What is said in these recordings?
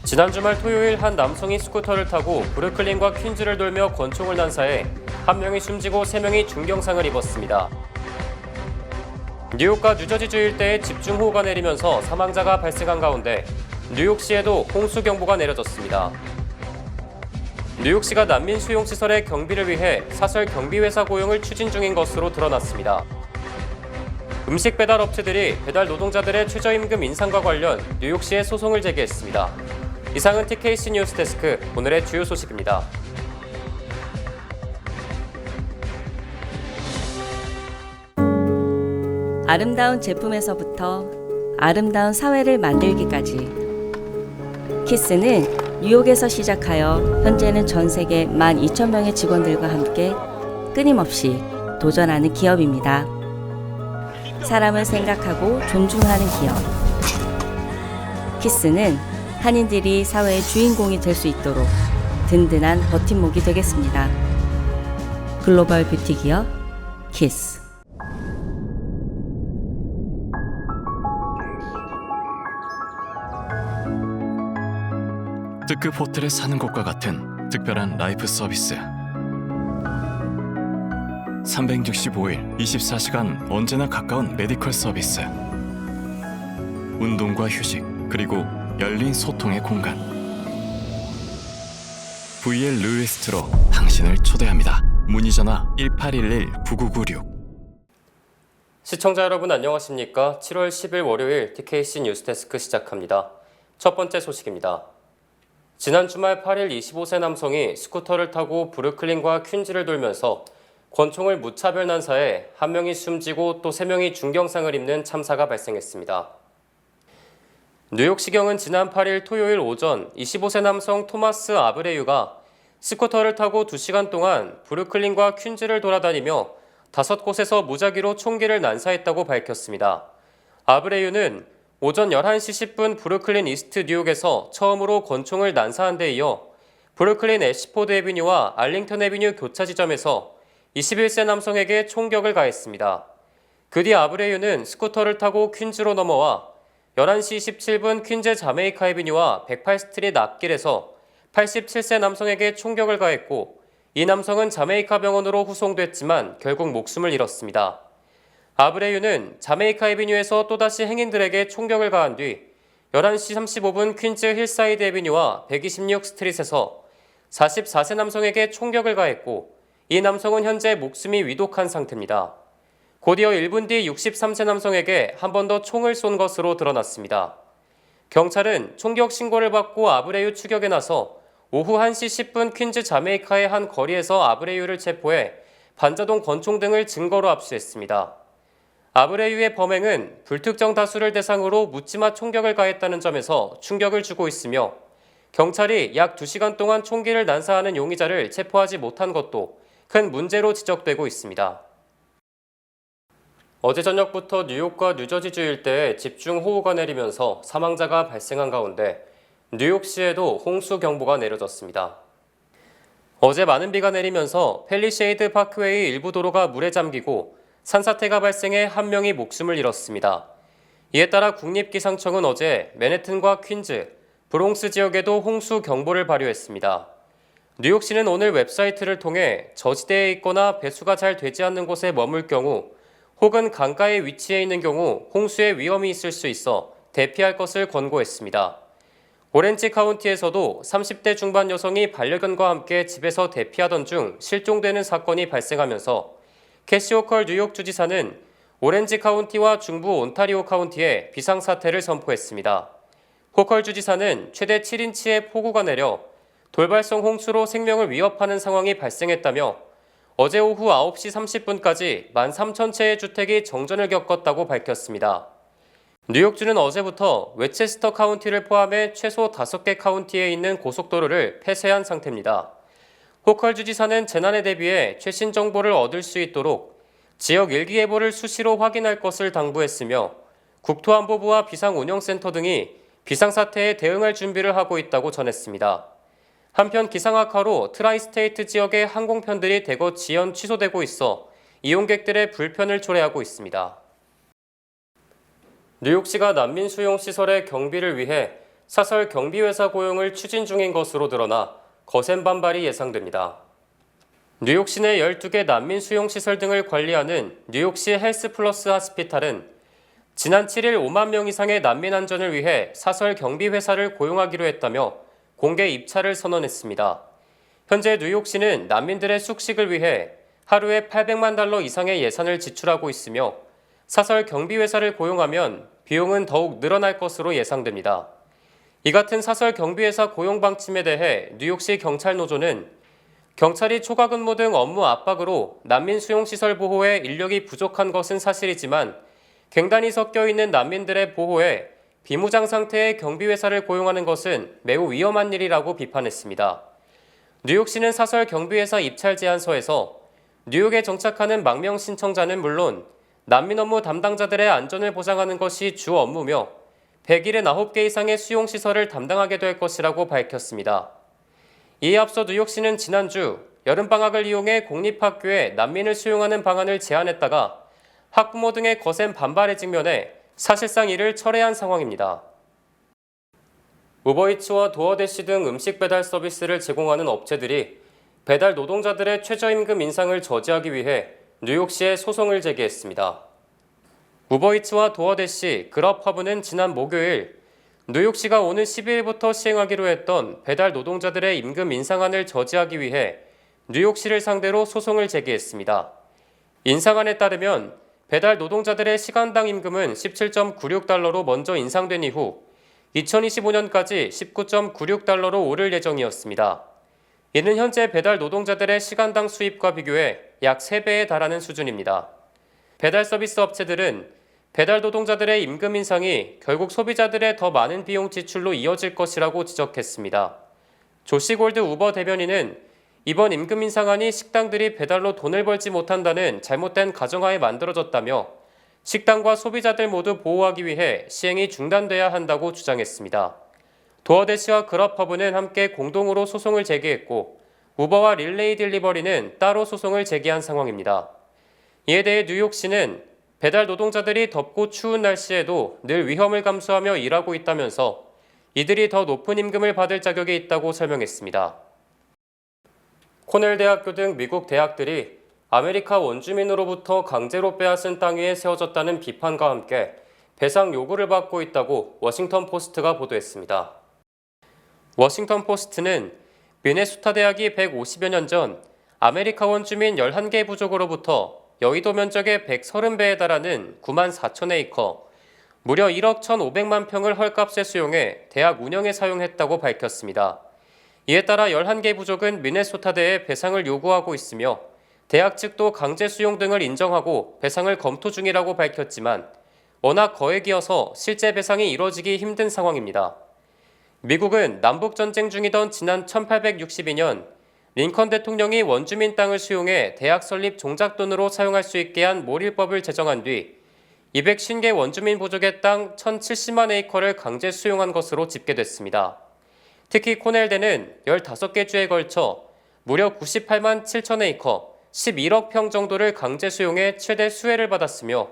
지난 주말 토요일 한 남성이 스쿠터를 타고 브루클린과 퀸즈를 돌며 권총을 난사해 한 명이 숨지고 3명이 중경상을 입었습니다. 뉴욕과 뉴저지주 일대에 집중호우가 내리면서 사망자가 발생한 가운데 뉴욕시에도 홍수경보가 내려졌습니다. 뉴욕시가 난민 수용시설의 경비를 위해 사설 경비회사 고용을 추진 중인 것으로 드러났습니다. 음식 배달 업체들이 배달 노동자들의 최저임금 인상과 관련 뉴욕시에 소송을 제기했습니다. 이상은 TKC 뉴스데스크 오늘의 주요 소식입니다. 아름다운 제품에서부터 아름다운 사회를 만들기까지 키스는 뉴욕에서 시작하여 현재는 전 세계 12,000명의 직원들과 함께 끊임없이 도전하는 기업입니다. 사람을 생각하고 존중하는 기업. 키스는 한인들이 사회의 주인공이 될 수 있도록 든든한 버팀목이 되겠습니다. 글로벌 뷰티 기업 키스. 특급 호텔에 사는 것과 같은 특별한 라이프 서비스. 365일 24시간 언제나 가까운 메디컬 서비스. 운동과 휴식, 그리고 열린 소통의 공간. VL 루이스트로 당신을 초대합니다. 문의 전화 1811-9996. 시청자 여러분 안녕하십니까? 7월 10일 월요일 TKC 뉴스데스크 시작합니다. 첫 번째 소식입니다. 지난 주말 8일 25세 남성이 스쿠터를 타고 브루클린과 퀸즈를 돌면서 권총을 무차별 난사해 한 명이 숨지고 또 3명이 중경상을 입는 참사가 발생했습니다. 뉴욕시경은 지난 8일 토요일 오전 25세 남성 토마스 아브레유가 스쿠터를 타고 2시간 동안 브루클린과 퀸즈를 돌아다니며 5곳에서 무작위로 총기를 난사했다고 밝혔습니다. 아브레유는 오전 11시 10분 브루클린 이스트 뉴욕에서 처음으로 권총을 난사한 데 이어 브루클린 애쉬포드 애비뉴와 알링턴 애비뉴 교차 지점에서 21세 남성에게 총격을 가했습니다. 그 뒤 아브레유는 스쿠터를 타고 퀸즈로 넘어와 11시 17분 퀸즈 자메이카 애비뉴와 108스트리트 앞길에서 87세 남성에게 총격을 가했고 이 남성은 자메이카 병원으로 후송됐지만 결국 목숨을 잃었습니다. 아브레유는 자메이카 애비뉴에서 또다시 행인들에게 총격을 가한 뒤 11시 35분 퀸즈 힐사이드 애비뉴와 126스트릿에서 44세 남성에게 총격을 가했고 이 남성은 현재 목숨이 위독한 상태입니다. 곧이어 1분 뒤 63세 남성에게 한 번 더 총을 쏜 것으로 드러났습니다. 경찰은 총격 신고를 받고 아브레유 추격에 나서 오후 1시 10분 퀸즈 자메이카의 한 거리에서 아브레유를 체포해 반자동 권총 등을 증거로 압수했습니다. 아브레유의 범행은 불특정 다수를 대상으로 묻지마 총격을 가했다는 점에서 충격을 주고 있으며 경찰이 약 2시간 동안 총기를 난사하는 용의자를 체포하지 못한 것도 큰 문제로 지적되고 있습니다. 어제 저녁부터 뉴욕과 뉴저지주 일대에 집중호우가 내리면서 사망자가 발생한 가운데 뉴욕시에도 홍수경보가 내려졌습니다. 어제 많은 비가 내리면서 팰리쉐이드 파크웨이 일부 도로가 물에 잠기고 산사태가 발생해 한 명이 목숨을 잃었습니다. 이에 따라 국립기상청은 어제 맨해튼과 퀸즈, 브롱스 지역에도 홍수 경보를 발효했습니다. 뉴욕시는 오늘 웹사이트를 통해 저지대에 있거나 배수가 잘 되지 않는 곳에 머물 경우 혹은 강가에 위치해 있는 경우 홍수의 위험이 있을 수 있어 대피할 것을 권고했습니다. 오렌지 카운티에서도 30대 중반 여성이 반려견과 함께 집에서 대피하던 중 실종되는 사건이 발생하면서 캐시 호컬 뉴욕 주지사는 오렌지 카운티와 중부 온타리오 카운티에 비상사태를 선포했습니다. 호컬 주지사는 최대 7인치의 폭우가 내려 돌발성 홍수로 생명을 위협하는 상황이 발생했다며 어제 오후 9시 30분까지 13,000채의 주택이 정전을 겪었다고 밝혔습니다. 뉴욕주는 어제부터 웨체스터 카운티를 포함해 최소 5개 카운티에 있는 고속도로를 폐쇄한 상태입니다. 호컬 주지사는 재난에 대비해 최신 정보를 얻을 수 있도록 지역 일기예보를 수시로 확인할 것을 당부했으며 국토안보부와 비상운영센터 등이 비상사태에 대응할 준비를 하고 있다고 전했습니다. 한편 기상 악화로 트라이스테이트 지역의 항공편들이 대거 지연 취소되고 있어 이용객들의 불편을 초래하고 있습니다. 뉴욕시가 난민 수용 시설의 경비를 위해 사설 경비회사 고용을 추진 중인 것으로 드러나 거센 반발이 예상됩니다. 뉴욕시 내 12개 난민 수용시설 등을 관리하는 뉴욕시 헬스플러스 하스피탈은 지난 7일 5만 명 이상의 난민 안전을 위해 사설 경비회사를 고용하기로 했다며 공개 입찰을 선언했습니다. 현재 뉴욕시는 난민들의 숙식을 위해 하루에 800만 달러 이상의 예산을 지출하고 있으며 사설 경비회사를 고용하면 비용은 더욱 늘어날 것으로 예상됩니다. 이 같은 사설 경비회사 고용 방침에 대해 뉴욕시 경찰노조는 경찰이 초과 근무 등 업무 압박으로 난민 수용시설 보호에 인력이 부족한 것은 사실이지만 갱단이 섞여 있는 난민들의 보호에 비무장 상태의 경비회사를 고용하는 것은 매우 위험한 일이라고 비판했습니다. 뉴욕시는 사설 경비회사 입찰 제안서에서 뉴욕에 정착하는 망명 신청자는 물론 난민 업무 담당자들의 안전을 보장하는 것이 주 업무며 179개 이상의 수용시설을 담당하게 될 것이라고 밝혔습니다. 이에 앞서 뉴욕시는 지난주 여름방학을 이용해 공립학교에 난민을 수용하는 방안을 제안했다가 학부모 등의 거센 반발에 직면해 사실상 이를 철회한 상황입니다. 우버이츠와 도어대시 등 음식 배달 서비스를 제공하는 업체들이 배달 노동자들의 최저임금 인상을 저지하기 위해 뉴욕시에 소송을 제기했습니다. 우버이츠와 도어대시, 그럽허브는 지난 목요일 뉴욕시가 오는 12일부터 시행하기로 했던 배달 노동자들의 임금 인상안을 저지하기 위해 뉴욕시를 상대로 소송을 제기했습니다. 인상안에 따르면 배달 노동자들의 시간당 임금은 17.96달러로 먼저 인상된 이후 2025년까지 19.96달러로 오를 예정이었습니다. 이는 현재 배달 노동자들의 시간당 수입과 비교해 약 3배에 달하는 수준입니다. 배달 서비스 업체들은 배달 노동자들의 임금 인상이 결국 소비자들의 더 많은 비용 지출로 이어질 것이라고 지적했습니다. 조시 골드 우버 대변인은 이번 임금 인상안이 식당들이 배달로 돈을 벌지 못한다는 잘못된 가정하에 만들어졌다며 식당과 소비자들 모두 보호하기 위해 시행이 중단돼야 한다고 주장했습니다. 도어대시와 그럽허브는 함께 공동으로 소송을 제기했고 우버와 릴레이 딜리버리는 따로 소송을 제기한 상황입니다. 이에 대해 뉴욕시는 배달 노동자들이 덥고 추운 날씨에도 늘 위험을 감수하며 일하고 있다면서 이들이 더 높은 임금을 받을 자격이 있다고 설명했습니다. 코넬 대학교 등 미국 대학들이 아메리카 원주민으로부터 강제로 빼앗은 땅 위에 세워졌다는 비판과 함께 배상 요구를 받고 있다고 워싱턴 포스트가 보도했습니다. 워싱턴 포스트는 미네소타 대학이 150여 년 전 아메리카 원주민 11개 부족으로부터 여의도 면적의 130배에 달하는 9만 4천 에이커, 무려 1억 1,500만 평을 헐값에 수용해 대학 운영에 사용했다고 밝혔습니다. 이에 따라 11개 부족은 미네소타대에 배상을 요구하고 있으며 대학 측도 강제 수용 등을 인정하고 배상을 검토 중이라고 밝혔지만 워낙 거액이어서 실제 배상이 이뤄지기 힘든 상황입니다. 미국은 남북전쟁 중이던 지난 1862년 링컨 대통령이 원주민 땅을 수용해 대학 설립 종잣돈으로 사용할 수 있게 한 몰일법을 제정한 뒤 250개 원주민 부족의 땅 1,070만 에이커를 강제 수용한 것으로 집계됐습니다. 특히 코넬대는 15개 주에 걸쳐 무려 98만 7천 에이커, 11억 평 정도를 강제 수용해 최대 수혜를 받았으며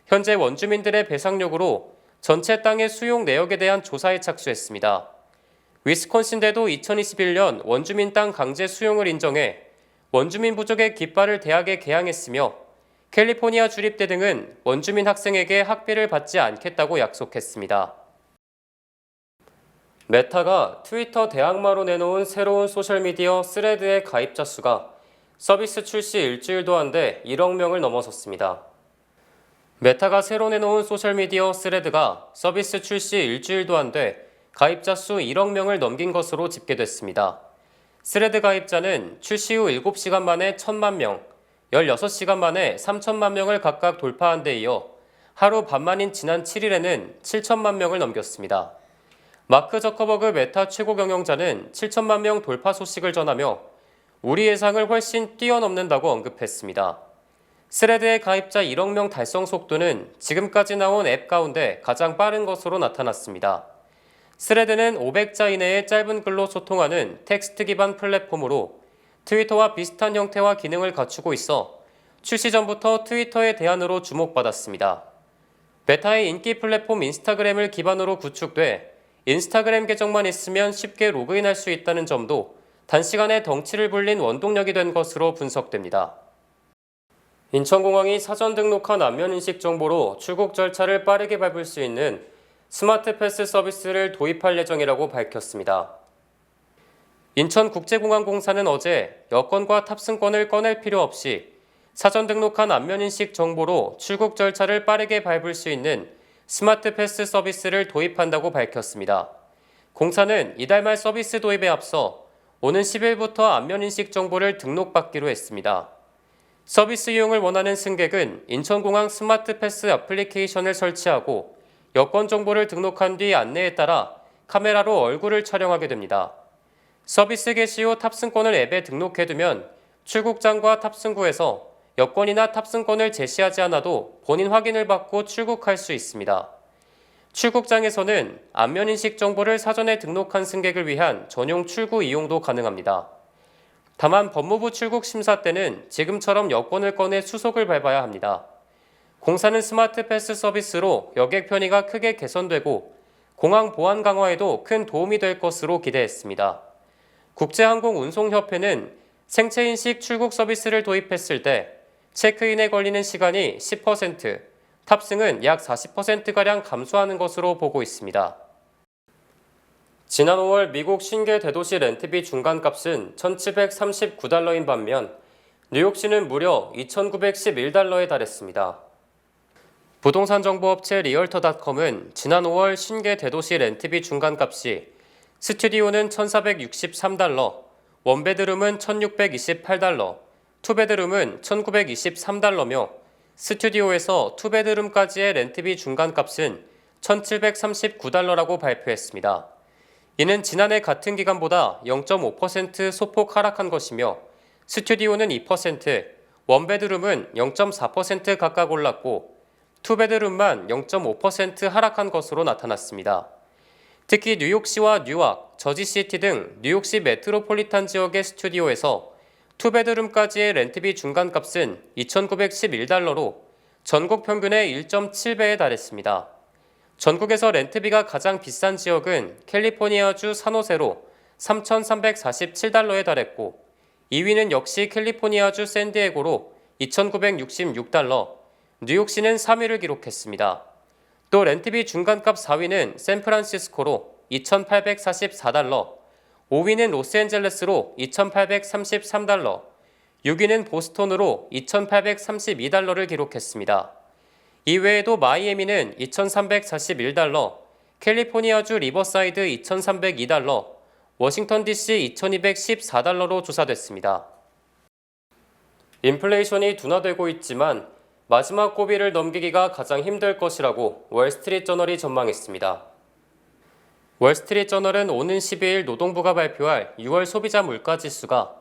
현재 원주민들의 배상 요구로 전체 땅의 수용 내역에 대한 조사에 착수했습니다. 위스콘신대도 2021년 원주민 땅 강제 수용을 인정해 원주민 부족의 깃발을 대학에 개항했으며 캘리포니아 주립대 등은 원주민 학생에게 학비를 받지 않겠다고 약속했습니다. 메타가 트위터 대항마로 내놓은 새로운 소셜미디어 스레드의 가입자 수가 서비스 출시 일주일도 안 돼 1억 명을 넘어섰습니다. 메타가 새로 내놓은 소셜미디어 스레드가 서비스 출시 일주일도 안 돼 가입자 수 1억 명을 넘긴 것으로 집계됐습니다. 스레드 가입자는 출시 후 7시간 만에 1,000만 명, 16시간 만에 3천만 명을 각각 돌파한 데 이어 하루 반만인 지난 7일에는 7천만 명을 넘겼습니다. 마크 저커버그 메타 최고 경영자는 7천만 명 돌파 소식을 전하며 우리 예상을 훨씬 뛰어넘는다고 언급했습니다. 스레드의 가입자 1억 명 달성 속도는 지금까지 나온 앱 가운데 가장 빠른 것으로 나타났습니다. 스레드는 500자 이내의 짧은 글로 소통하는 텍스트 기반 플랫폼으로 트위터와 비슷한 형태와 기능을 갖추고 있어 출시 전부터 트위터의 대안으로 주목받았습니다. 메타의 인기 플랫폼 인스타그램을 기반으로 구축돼 인스타그램 계정만 있으면 쉽게 로그인할 수 있다는 점도 단시간에 덩치를 불린 원동력이 된 것으로 분석됩니다. 인천공항이 사전 등록한 안면인식 정보로 출국 절차를 빠르게 밟을 수 있는 스마트 패스 서비스를 도입할 예정이라고 밝혔습니다. 인천국제공항공사는 어제 여권과 탑승권을 꺼낼 필요 없이 사전 등록한 안면인식 정보로 출국 절차를 빠르게 밟을 수 있는 스마트 패스 서비스를 도입한다고 밝혔습니다. 공사는 이달 말 서비스 도입에 앞서 오는 10일부터 안면인식 정보를 등록받기로 했습니다. 서비스 이용을 원하는 승객은 인천공항 스마트 패스 애플리케이션을 설치하고 여권 정보를 등록한 뒤 안내에 따라 카메라로 얼굴을 촬영하게 됩니다. 서비스 개시 후 탑승권을 앱에 등록해두면 출국장과 탑승구에서 여권이나 탑승권을 제시하지 않아도 본인 확인을 받고 출국할 수 있습니다. 출국장에서는 안면인식 정보를 사전에 등록한 승객을 위한 전용 출구 이용도 가능합니다. 다만 법무부 출국 심사 때는 지금처럼 여권을 꺼내 수속을 밟아야 합니다. 공사는 스마트 패스 서비스로 여객 편의가 크게 개선되고 공항 보안 강화에도 큰 도움이 될 것으로 기대했습니다. 국제항공운송협회는 생체인식 출국 서비스를 도입했을 때 체크인에 걸리는 시간이 10%, 탑승은 약 40%가량 감소하는 것으로 보고 있습니다. 지난 5월 미국 신계 대도시 렌트비 중간값은 $1,739인 반면 뉴욕시는 무려 $2,911에 달했습니다. 부동산 정보업체 리얼터.com은 지난 5월 신계 대도시 렌트비 중간값이 스튜디오는 $1,463, 원베드룸은 $1,628, 투베드룸은 $1,923며 스튜디오에서 투베드룸까지의 렌트비 중간값은 $1,739라고 발표했습니다. 이는 지난해 같은 기간보다 0.5% 소폭 하락한 것이며 스튜디오는 2%, 원베드룸은 0.4% 각각 올랐고 투베드룸만 0.5% 하락한 것으로 나타났습니다. 특히 뉴욕시와 뉴악, 저지시티 등 뉴욕시 메트로폴리탄 지역의 스튜디오에서 투베드룸까지의 렌트비 중간값은 $2,911로 전국 평균의 1.7배에 달했습니다. 전국에서 렌트비가 가장 비싼 지역은 캘리포니아주 산호세로 $3,347에 달했고 2위는 역시 캘리포니아주 샌디에고로 $2,966, 뉴욕시는 3위를 기록했습니다. 또 렌트비 중간값 4위는 샌프란시스코로 $2,844, 5위는 로스앤젤레스로 $2,833, 6위는 보스턴으로 $2,832를 기록했습니다. 이외에도 마이애미는 $2,341, 캘리포니아주 리버사이드 $2,302, 워싱턴 DC $2,214로 조사됐습니다. 인플레이션이 둔화되고 있지만 마지막 고비를 넘기기가 가장 힘들 것이라고 월스트리트저널이 전망했습니다. 월스트리트저널은 오는 12일 노동부가 발표할 6월 소비자 물가지수가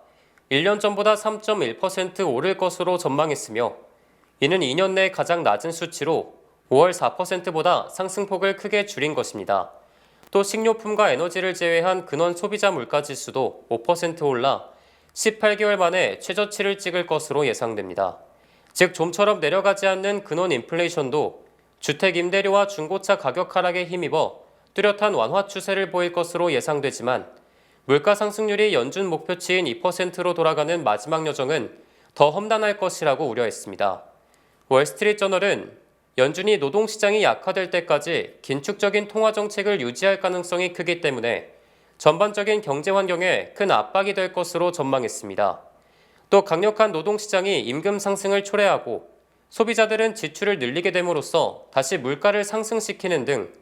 1년 전보다 3.1% 오를 것으로 전망했으며 이는 2년 내 가장 낮은 수치로 5월 4%보다 상승폭을 크게 줄인 것입니다. 또 식료품과 에너지를 제외한 근원 소비자 물가지수도 5% 올라 18개월 만에 최저치를 찍을 것으로 예상됩니다. 즉 좀처럼 내려가지 않는 근원 인플레이션도 주택 임대료와 중고차 가격 하락에 힘입어 뚜렷한 완화 추세를 보일 것으로 예상되지만 물가 상승률이 연준 목표치인 2%로 돌아가는 마지막 여정은 더 험난할 것이라고 우려했습니다. 월스트리트저널은 연준이 노동시장이 약화될 때까지 긴축적인 통화정책을 유지할 가능성이 크기 때문에 전반적인 경제 환경에 큰 압박이 될 것으로 전망했습니다. 또 강력한 노동시장이 임금 상승을 초래하고 소비자들은 지출을 늘리게 됨으로써 다시 물가를 상승시키는 등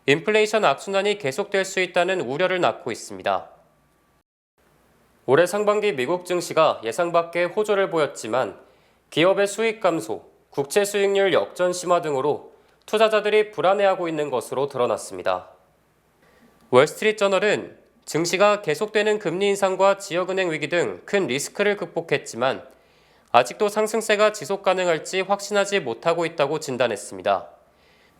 인플레이션 악순환이 계속될 수 있다는 우려를 낳고 있습니다. 올해 상반기 미국 증시가 예상 밖의 호조를 보였지만 기업의 수익 감소, 국채 수익률 역전 심화 등으로 투자자들이 불안해하고 있는 것으로 드러났습니다. 월스트리트저널은 증시가 계속되는 금리 인상과 지역은행 위기 등 큰 리스크를 극복했지만 아직도 상승세가 지속 가능할지 확신하지 못하고 있다고 진단했습니다.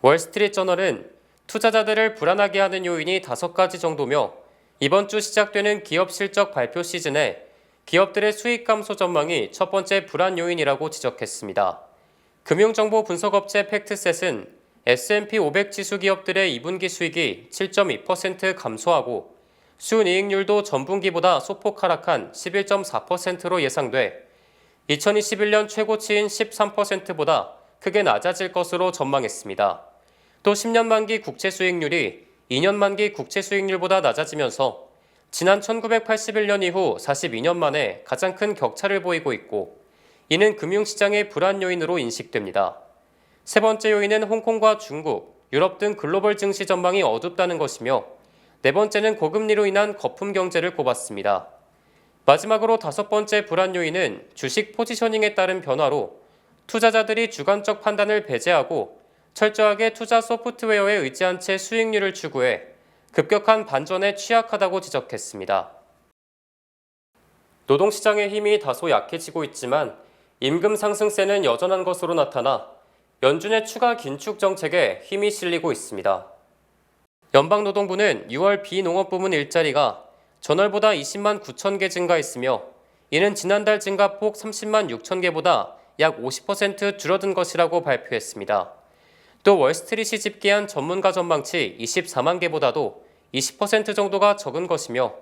월스트리트저널은 투자자들을 불안하게 하는 요인이 5가지 정도며 이번 주 시작되는 기업 실적 발표 시즌에 기업들의 수익 감소 전망이 첫 번째 불안 요인이라고 지적했습니다. 금융정보 분석업체 팩트셋은 S&P 500 지수 기업들의 2분기 수익이 7.2% 감소하고 순이익률도 전분기보다 소폭 하락한 11.4%로 예상돼 2021년 최고치인 13%보다 크게 낮아질 것으로 전망했습니다. 또 10년 만기 국채 수익률이 2년 만기 국채 수익률보다 낮아지면서 지난 1981년 이후 42년 만에 가장 큰 격차를 보이고 있고 이는 금융시장의 불안 요인으로 인식됩니다. 세 번째 요인은 홍콩과 중국, 유럽 등 글로벌 증시 전망이 어둡다는 것이며 네 번째는 고금리로 인한 거품 경제를 꼽았습니다. 마지막으로 다섯 번째 불안 요인은 주식 포지셔닝에 따른 변화로 투자자들이 주관적 판단을 배제하고 철저하게 투자 소프트웨어에 의지한 채 수익률을 추구해 급격한 반전에 취약하다고 지적했습니다. 노동시장의 힘이 다소 약해지고 있지만 임금 상승세는 여전한 것으로 나타나 연준의 추가 긴축 정책에 힘이 실리고 있습니다. 연방노동부는 6월 비농업 부문 일자리가 전월보다 20만 9천 개 증가했으며 이는 지난달 증가폭 30만 6천 개보다 약 50% 줄어든 것이라고 발표했습니다. 또 월스트리트이 집계한 전문가 전망치 24만 개보다도 20% 정도가 적은 것이며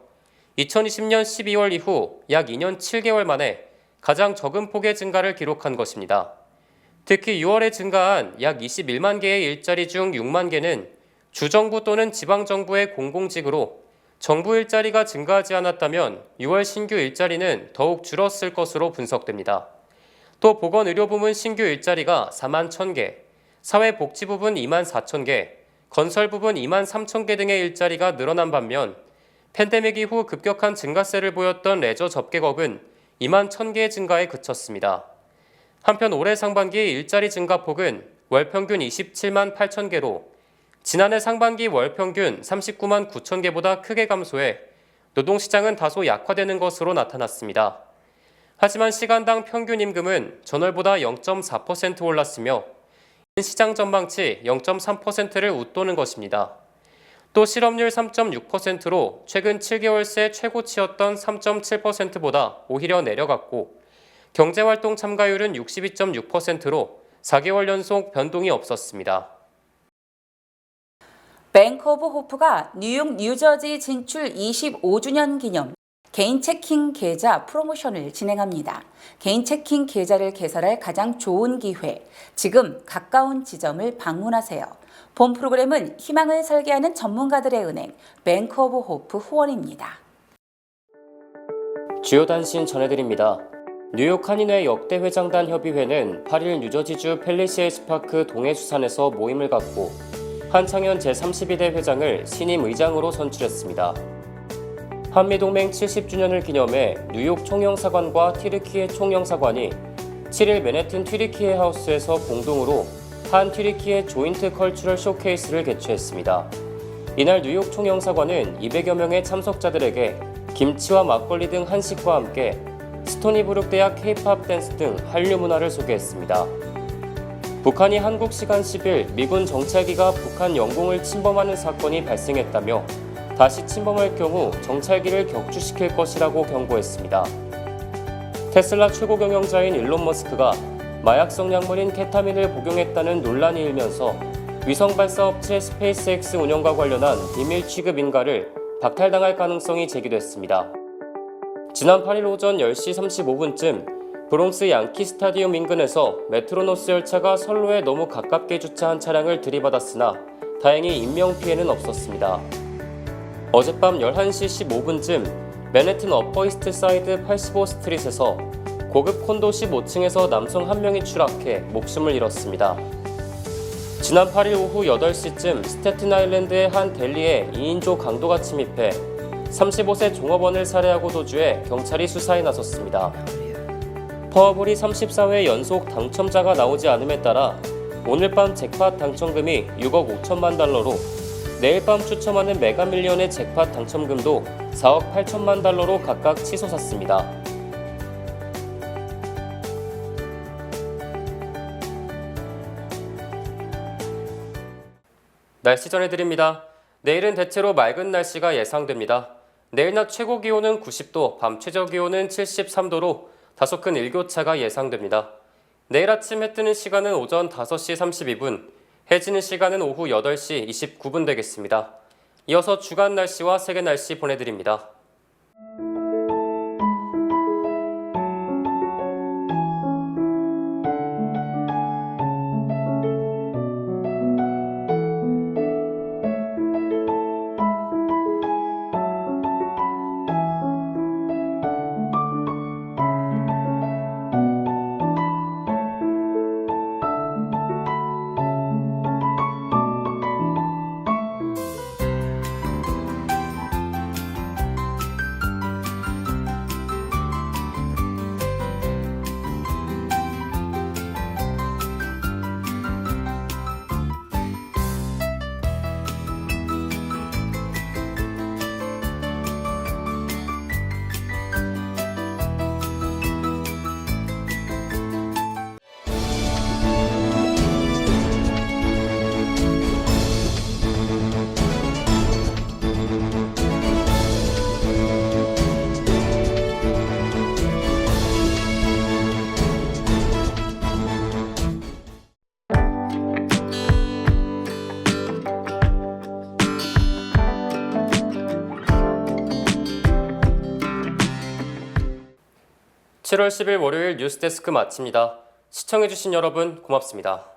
2020년 12월 이후 약 2년 7개월 만에 가장 적은 폭의 증가를 기록한 것입니다. 특히 6월에 증가한 약 21만 개의 일자리 중 6만 개는 주정부 또는 지방정부의 공공직으로 정부 일자리가 증가하지 않았다면 6월 신규 일자리는 더욱 줄었을 것으로 분석됩니다. 또 보건의료 부문 신규 일자리가 4만 1,000개, 사회복지 부분 2만 4천 개, 건설 부분 2만 3천 개 등의 일자리가 늘어난 반면 팬데믹 이후 급격한 증가세를 보였던 레저 접객업은 2만 1,000개의 증가에 그쳤습니다. 한편 올해 상반기 일자리 증가폭은 월 평균 27만 8천 개로 지난해 상반기 월 평균 39만 9천 개보다 크게 감소해 노동시장은 다소 약화되는 것으로 나타났습니다. 하지만 시간당 평균 임금은 전월보다 0.4% 올랐으며 시장 전망치 0.3%를 웃도는 것입니다. 또 실업률 3.6%로 최근 7개월 새 최고치였던 3.7%보다 오히려 내려갔고 경제활동 참가율은 62.6%로 4개월 연속 변동이 없었습니다. 뱅크 오브 호프가 뉴욕 뉴저지 진출 25주년 기념 개인 체킹 계좌 프로모션을 진행합니다. 개인 체킹 계좌를 개설할 가장 좋은 기회, 지금 가까운 지점을 방문하세요. 본 프로그램은 희망을 설계하는 전문가들의 은행 뱅크 오브 호프 후원입니다. 주요 단신 전해드립니다. 뉴욕 한인회 역대 회장단 협의회는 8일 뉴저지주 펠리시에이스 파크 동해수산에서 모임을 갖고 한창현 제32대 회장을 신임 의장으로 선출했습니다. 한미동맹 70주년을 기념해 뉴욕 총영사관과 튀르키예 총영사관이 7일 맨해튼 튀르키예 하우스에서 공동으로 한 튀르키예 조인트 컬처럴 쇼케이스를 개최했습니다. 이날 뉴욕 총영사관은 200여 명의 참석자들에게 김치와 막걸리 등 한식과 함께 스토니브룩 대학 K-팝 댄스 등 한류 문화를 소개했습니다. 북한이 한국 시간 10일 미군 정찰기가 북한 영공을 침범하는 사건이 발생했다며 다시 침범할 경우 정찰기를 격추시킬 것이라고 경고했습니다. 테슬라 최고 경영자인 일론 머스크가 마약성 약물인 케타민을 복용했다는 논란이 일면서 위성 발사 업체 스페이스X 운영과 관련한 비밀 취급 인가를 박탈당할 가능성이 제기됐습니다. 지난 8일 오전 10시 35분쯤 브롱스 양키 스타디움 인근에서 메트로노스 열차가 선로에 너무 가깝게 주차한 차량을 들이받았으나 다행히 인명피해는 없었습니다. 어젯밤 11시 15분쯤 맨해튼 어퍼 이스트 사이드 85 스트릿에서 고급 콘도 15층에서 남성 한 명이 추락해 목숨을 잃었습니다. 지난 8일 오후 8시쯤 스태튼 아일랜드의 한 델리에 2인조 강도가 침입해 35세 종업원을 살해하고 도주해 경찰이 수사에 나섰습니다. 파워볼이 34회 연속 당첨자가 나오지 않음에 따라 오늘 밤 잭팟 당첨금이 6억 5천만 달러로 내일 밤 추첨하는 메가밀리언의 잭팟 당첨금도 4억 8천만 달러로 각각 치솟았습니다. 날씨 전해드립니다. 내일은 대체로 맑은 날씨가 예상됩니다. 내일 낮 최고 기온은 90도, 밤 최저 기온은 73도로 다소 큰 일교차가 예상됩니다. 내일 아침 해 뜨는 시간은 오전 5시 32분, 해지는 시간은 오후 8시 29분 되겠습니다. 이어서 주간 날씨와 세계 날씨 보내드립니다. (7월 10일) 월요일 뉴스데스크 마칩니다. 시청해주신 여러분 고맙습니다.